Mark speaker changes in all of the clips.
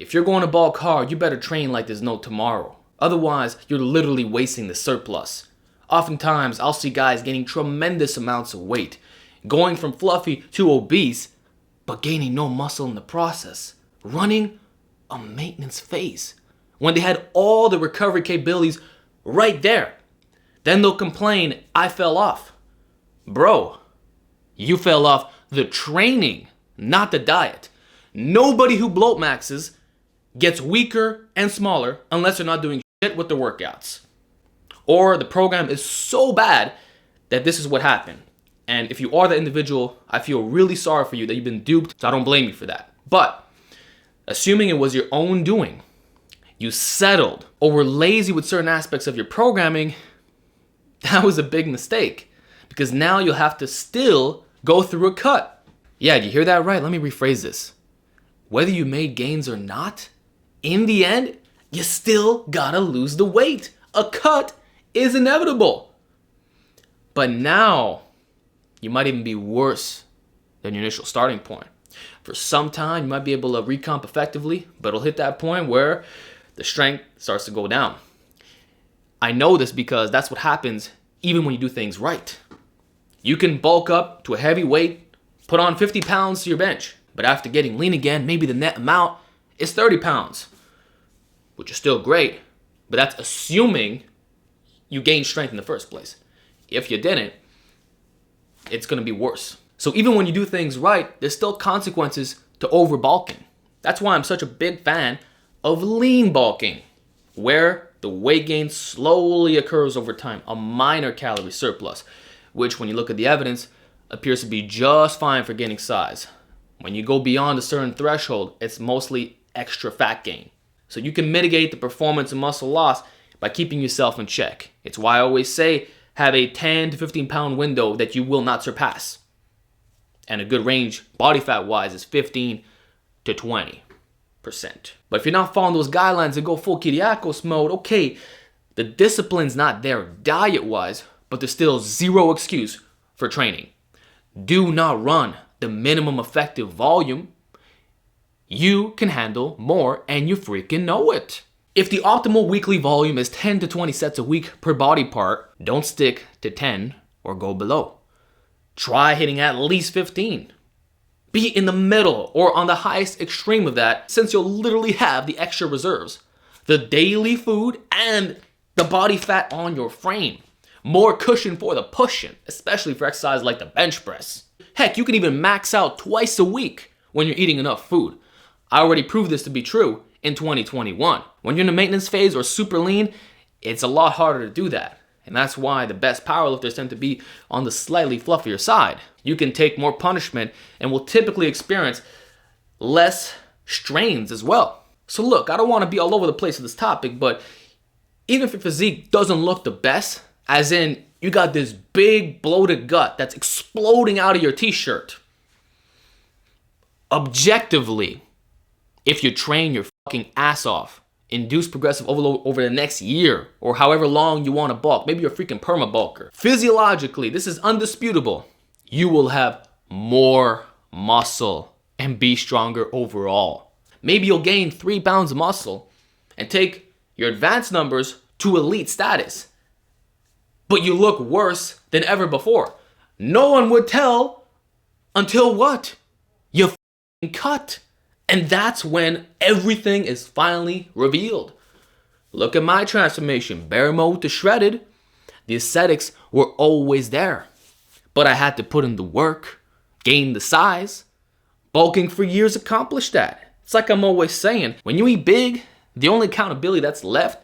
Speaker 1: If you're going to bulk hard, you better train like there's no tomorrow. Otherwise, you're literally wasting the surplus. Oftentimes, I'll see guys gaining tremendous amounts of weight, going from fluffy to obese, but gaining no muscle in the process, running a maintenance phase when they had all the recovery capabilities right there. Then they'll complain, I fell off. Bro, you fell off the training, not the diet. Nobody who bloat maxes gets weaker and smaller unless they're not doing shit with the workouts. Or the program is so bad that this is what happened. And if you are the individual, I feel really sorry for you that you've been duped, so I don't blame you for that. But assuming it was your own doing, you settled or were lazy with certain aspects of your programming, that was a big mistake. Because now you'll have to still go through a cut. Yeah, you hear that right? Let me rephrase this. Whether you made gains or not, in the end, you still gotta lose the weight. A cut is inevitable. But now, you might even be worse than your initial starting point. For some time, you might be able to recomp effectively, but it'll hit that point where the strength starts to go down. I know this because that's what happens even when you do things right. You can bulk up to a heavy weight, put on 50 pounds to your bench, but after getting lean again, maybe the net amount is 30 pounds, which is still great, but that's assuming you gained strength in the first place. If you didn't, it's going to be worse. So even when you do things right, there's still consequences to over bulking. That's why I'm such a big fan of lean bulking, where the weight gain slowly occurs over time, a minor calorie surplus, which when you look at the evidence, appears to be just fine for gaining size. When you go beyond a certain threshold, it's mostly extra fat gain. So you can mitigate the performance and muscle loss by keeping yourself in check. It's why I always say have a 10 to 15 pound window that you will not surpass. And a good range, body fat wise, is 15 to 20%. But if you're not following those guidelines and go full Kyriakos mode, okay, the discipline's not there diet wise, but there's still zero excuse for training. Do not run the minimum effective volume. You can handle more and you freaking know it. If the optimal weekly volume is 10 to 20 sets a week per body part, don't stick to 10 or go below. Try hitting at least 15. Be in the middle or on the highest extreme of that, since you'll literally have the extra reserves, the daily food and the body fat on your frame. More cushion for the pushing, especially for exercise like the bench press. Heck, you can even max out twice a week when you're eating enough food. I already proved this to be true in 2021. When you're in a maintenance phase or super lean, it's a lot harder to do that. And that's why the best powerlifters tend to be on the slightly fluffier side. You can take more punishment and will typically experience less strains as well. So look, I don't want to be all over the place with this topic, but even if your physique doesn't look the best, as in you got this big bloated gut that's exploding out of your t-shirt, objectively, if you train your fucking ass off, induce progressive overload over the next year or however long you want to bulk, maybe you're a freaking perma bulker, physiologically, this is undisputable, you will have more muscle and be stronger overall. Maybe you'll gain 3 pounds of muscle and take your advanced numbers to elite status, but you look worse than ever before. No one would tell until what? You fucking cut. And that's when everything is finally revealed. Look at my transformation, bare mode to shredded. The aesthetics were always there, but I had to put in the work, gain the size. Bulking for years accomplished that. It's like I'm always saying, when you eat big, the only accountability that's left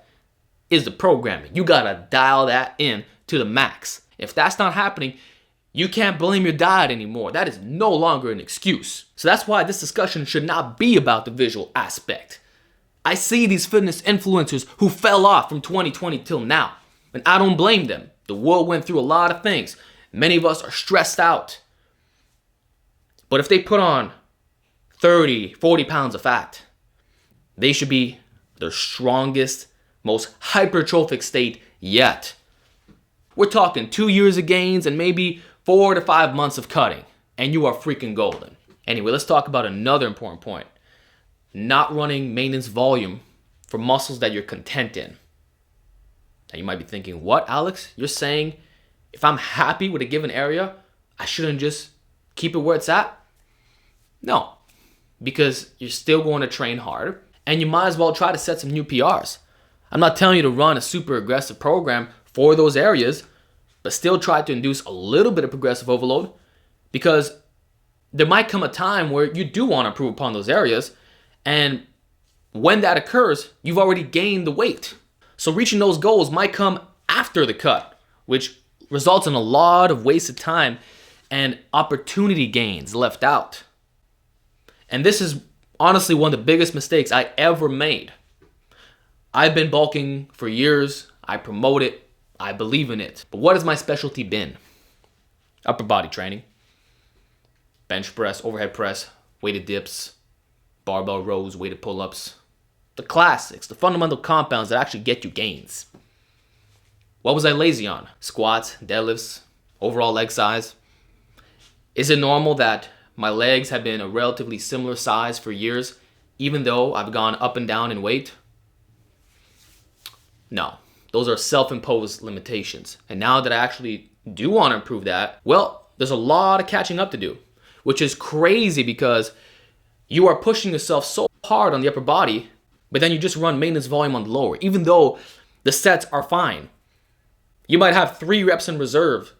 Speaker 1: is the programming. You gotta dial that in to the max. If that's not happening, you can't blame your diet anymore. That is no longer an excuse. So that's why this discussion should not be about the visual aspect. I see these fitness influencers who fell off from 2020 till now, and I don't blame them. The world went through a lot of things. Many of us are stressed out. But if they put on 30, 40 pounds of fat, they should be their strongest, most hypertrophic state yet. We're talking 2 years of gains and maybe 4 to 5 months of cutting, and you are freaking golden. Anyway, let's talk about another important point. not running maintenance volume for muscles that you're content in. Now you might be thinking, what, Alex? You're saying if I'm happy with a given area, I shouldn't just keep it where it's at? No, because you're still going to train hard and you might as well try to set some new PRs. I'm not telling you to run a super aggressive program for those areas, but still try to induce a little bit of progressive overload, because there might come a time where you do want to improve upon those areas, and when that occurs, you've already gained the weight. So reaching those goals might come after the cut, which results in a lot of wasted time and opportunity gains left out. And this is honestly one of the biggest mistakes I ever made. I've been bulking for years. I promote it. I believe in it. But what has my specialty been? Upper body training. Bench press, overhead press, weighted dips, barbell rows, weighted pull-ups. The classics, the fundamental compounds that actually get you gains. What was I lazy on? Squats, deadlifts, overall leg size. Is it normal that my legs have been a relatively similar size for years, even though I've gone up and down in weight? No, those are self-imposed limitations. And now that I actually do want to improve that, well, there's a lot of catching up to do, which is crazy because you are pushing yourself so hard on the upper body, but then you just run maintenance volume on the lower, even though the sets are fine. You might have 3 reps in reserve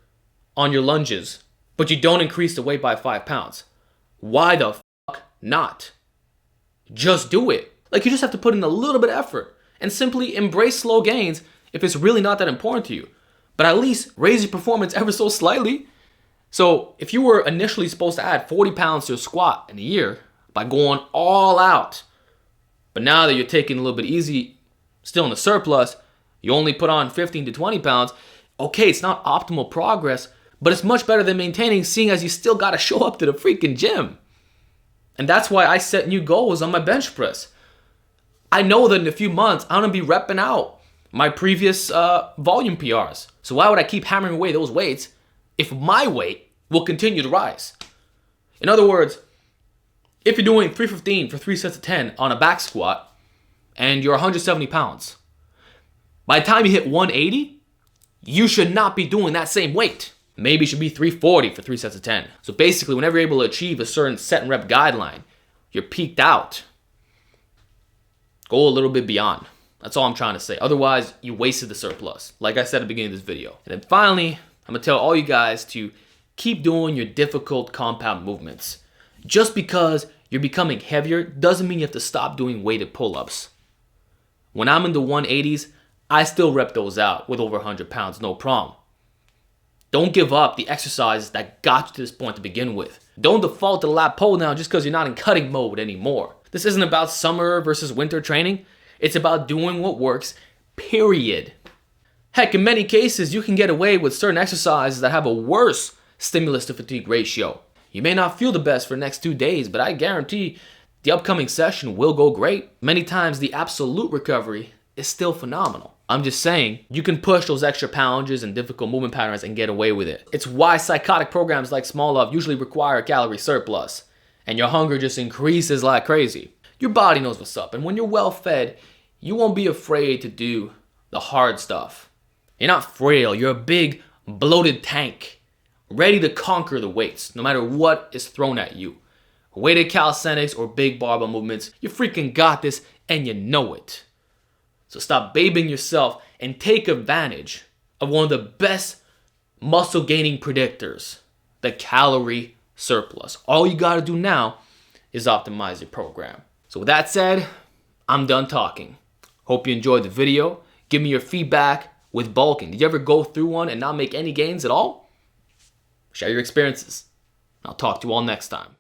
Speaker 1: on your lunges, but you don't increase the weight by 5 pounds. Why the fuck not? Just do it. Like, you just have to put in a little bit of effort and simply embrace slow gains if it's really not that important to you. But at least raise your performance ever so slightly. So if you were initially supposed to add 40 pounds to your squat in a year by going all out, but now that you're taking a little bit easy, still in the surplus, you only put on 15 to 20 pounds, okay, it's not optimal progress, but it's much better than maintaining, seeing as you still got to show up to the freaking gym. And that's why I set new goals on my bench press. I know that in a few months, I'm going to be repping out my previous volume PRs. So why would I keep hammering away those weights if my weight will continue to rise? In other words, if you're doing 315 for 3 sets of 10 on a back squat and you're 170 pounds, by the time you hit 180, you should not be doing that same weight. Maybe it should be 340 for 3 sets of 10. So basically, whenever you're able to achieve a certain set and rep guideline, you're peaked out. Go a little bit beyond. That's all I'm trying to say. Otherwise, you wasted the surplus, like I said at the beginning of this video. And then finally, I'm going to tell all you guys to keep doing your difficult compound movements. Just because you're becoming heavier doesn't mean you have to stop doing weighted pull-ups. When I'm in the 180s, I still rep those out with over 100 pounds, no problem. Don't give up the exercises that got you to this point to begin with. Don't default to the lat pull down just because you're not in cutting mode anymore. This isn't about summer versus winter training. It's about doing what works, period. Heck, in many cases, you can get away with certain exercises that have a worse stimulus to fatigue ratio. You may not feel the best for the next 2 days, but I guarantee the upcoming session will go great. Many times the absolute recovery is still phenomenal. I'm just saying, you can push those extra poundages and difficult movement patterns and get away with it. It's why psychotic programs like Small Love usually require a calorie surplus, and your hunger just increases like crazy. Your body knows what's up, and when you're well fed, you won't be afraid to do the hard stuff. You're not frail, you're a big, bloated tank, ready to conquer the weights, no matter what is thrown at you. Weighted calisthenics or big barbell movements, you freaking got this, and you know it. So stop babying yourself and take advantage of one of the best muscle gaining predictors, the calorie surplus. All you got to do now is optimize your program. So with that said, I'm done talking. Hope you enjoyed the video. Give me your feedback with bulking. Did you ever go through one and not make any gains at all? Share your experiences. I'll talk to you all next time.